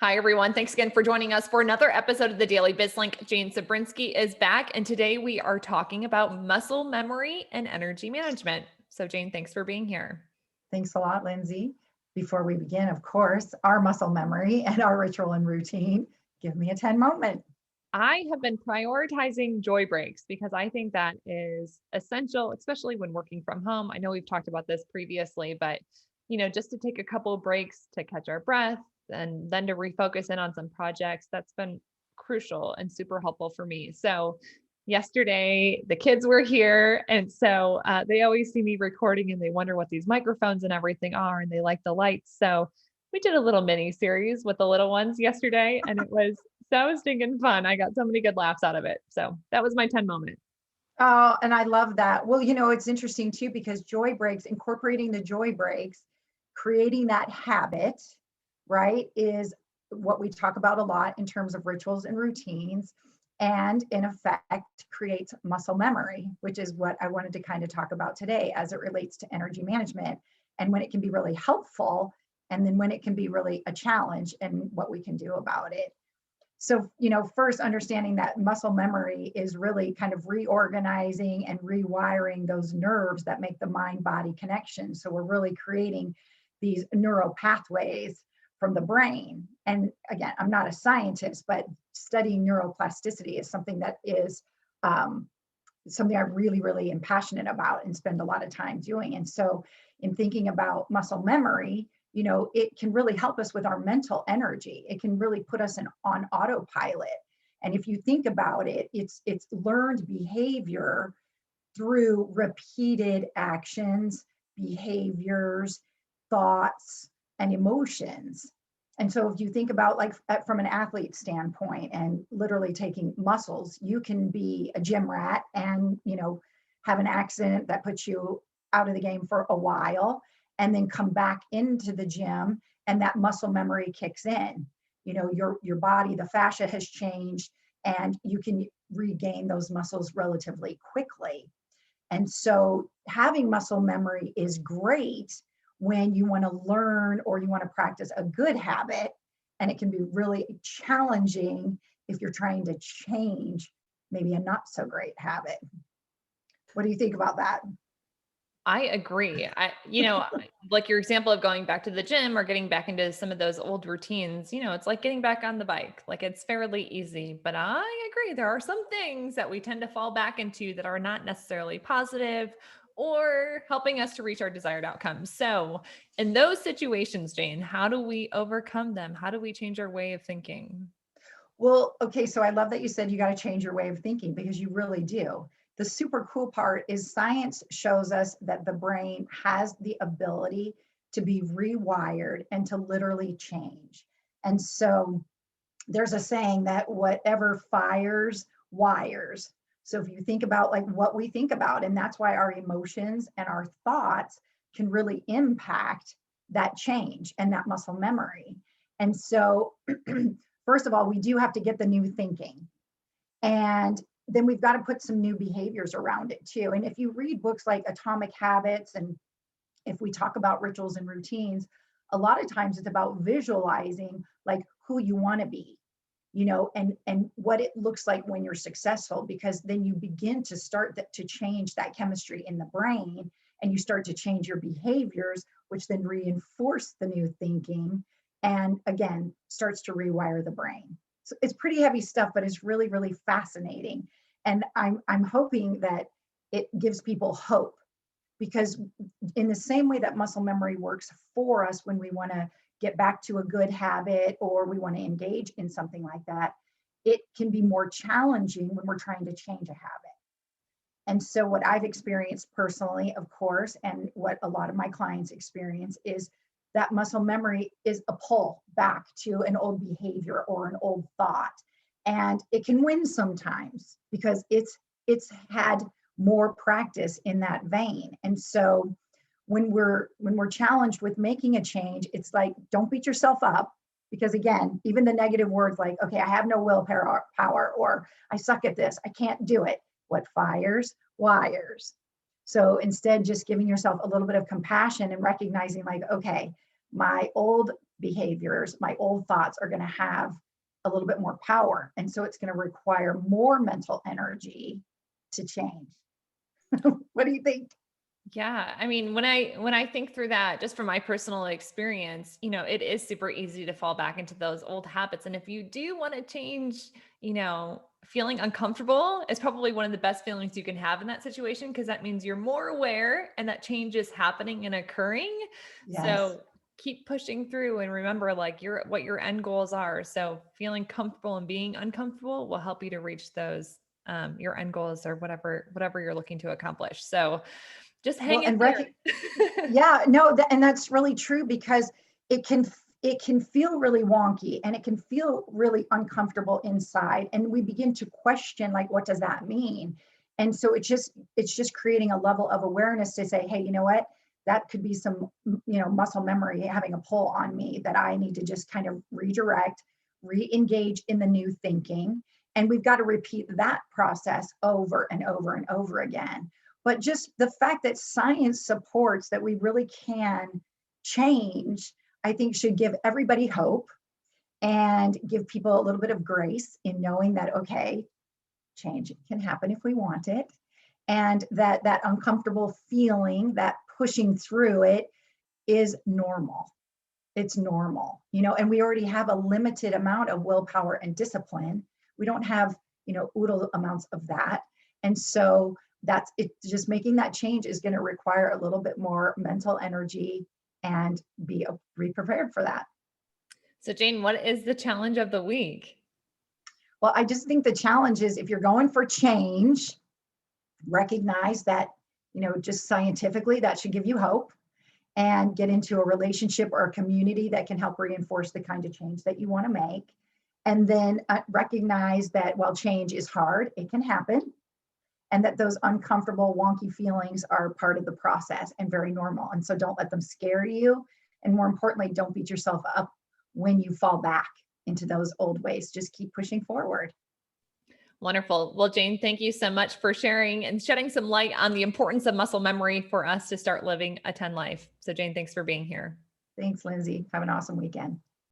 Hi, everyone. Thanks again for joining us for another episode of the Daily BizLink. Jane Cebrynski is back, and today we are talking about muscle memory and energy management. So, Jane, thanks for being here. Thanks a lot, Lindsay. Before we begin, of course, our muscle memory and our ritual and routine. Give me a 10 moment. I have been prioritizing joy breaks because I think that is essential, especially when working from home. I know we've talked about this previously, but just to take a couple of breaks to catch our breath and then to refocus in on some projects, that's been crucial and super helpful for me. So yesterday the kids were here, and so they always see me recording and they wonder what these microphones and everything are, and they like the lights. So we did a little mini series with the little ones yesterday, and it was so stinking fun. I got so many good laughs out of it. So that was my 10 moment. Oh, and I love that. Well, it's interesting too, because joy breaks, incorporating the joy breaks, creating that habit, right, is what we talk about a lot in terms of rituals and routines. And in effect, creates muscle memory, which is what I wanted to kind of talk about today as it relates to energy management and when it can be really helpful, and then when it can be really a challenge and what we can do about it. So, first understanding that muscle memory is really kind of reorganizing and rewiring those nerves that make the mind body connection. So, we're really creating these neural pathways from the brain. And again, I'm not a scientist, but studying neuroplasticity is something that is something I really, really am passionate about and spend a lot of time doing. And so, in thinking about muscle memory, it can really help us with our mental energy. It can really put us on autopilot. And if you think about it, it's learned behavior through repeated actions, behaviors, thoughts, and emotions. And so if you think about like from an athlete standpoint and literally taking muscles, you can be a gym rat and, have an accident that puts you out of the game for a while and then come back into the gym and that muscle memory kicks in. Your body, the fascia has changed and you can regain those muscles relatively quickly. And so having muscle memory is great when you want to learn or you want to practice a good habit. And it can be really challenging if you're trying to change maybe a not so great habit. What do you think about that? I agree. Like your example of going back to the gym or getting back into some of those old routines, it's like getting back on the bike. Like it's fairly easy, but I agree. There are some things that we tend to fall back into that are not necessarily positive or helping us to reach our desired outcomes. So, in those situations, Jane, how do we overcome them? How do we change our way of thinking? Well, okay, so I love that you said you got to change your way of thinking because you really do. The super cool part is science shows us that the brain has the ability to be rewired and to literally change. And so there's a saying that whatever fires, wires. So if you think about like what we think about, and that's why our emotions and our thoughts can really impact that change and that muscle memory. And so first of all, we do have to get the new thinking. And then we've got to put some new behaviors around it too. And if you read books like Atomic Habits, and if we talk about rituals and routines, a lot of times it's about visualizing like who you want to be, and what it looks like when you're successful, because then you begin to start to change that chemistry in the brain, and you start to change your behaviors, which then reinforce the new thinking and again starts to rewire the brain. So it's pretty heavy stuff, but it's really, really fascinating. And I'm hoping that it gives people hope, because in the same way that muscle memory works for us when we want to get back to a good habit or we want to engage in something like that, it can be more challenging when we're trying to change a habit. And so what I've experienced personally, of course, and what a lot of my clients experience is that muscle memory is a pull back to an old behavior or an old thought. And it can win sometimes because it's had more practice in that vein. And so when we're challenged with making a change, it's like, don't beat yourself up, because again, even the negative words like, okay, I have no willpower, or I suck at this, I can't do it. What fires, wires. So instead, just giving yourself a little bit of compassion and recognizing like, okay, my old behaviors, my old thoughts are going to have a little bit more power. And so it's going to require more mental energy to change. What do you think? Yeah, I mean, when I think through that, just from my personal experience, it is super easy to fall back into those old habits. And if you do want to change, feeling uncomfortable is probably one of the best feelings you can have in that situation, because that means you're more aware and that change is happening and occurring. Yes. So keep pushing through and remember like what your end goals are. So feeling comfortable and being uncomfortable will help you to reach those your end goals or whatever you're looking to accomplish. So just Well, hang in and there. yeah, no, and that's really true because it can it can feel really wonky and it can feel really uncomfortable inside, and we begin to question like, what does that mean? And so it's just creating a level of awareness to say, hey, you know what? That could be some muscle memory having a pull on me that I need to just kind of redirect, re-engage in the new thinking, and we've got to repeat that process over and over and over again. But just the fact that science supports that we really can change, I think should give everybody hope and give people a little bit of grace in knowing that, okay, change can happen if we want it. And that uncomfortable feeling, that pushing through it is normal. It's normal, and we already have a limited amount of willpower and discipline. We don't have, oodle amounts of that. And so that's it. Just making that change is going to require a little bit more mental energy and be prepared for that. So Jane, what is the challenge of the week? Well, I just think the challenge is if you're going for change, recognize that, just scientifically, that should give you hope, and get into a relationship or a community that can help reinforce the kind of change that you want to make. And then recognize that while change is hard, it can happen, and that those uncomfortable, wonky feelings are part of the process and very normal. And so don't let them scare you. And more importantly, don't beat yourself up when you fall back into those old ways. Just keep pushing forward. Wonderful. Well, Jane, thank you so much for sharing and shedding some light on the importance of muscle memory for us to start living a 10 life. So Jane, thanks for being here. Thanks, Lindsay. Have an awesome weekend.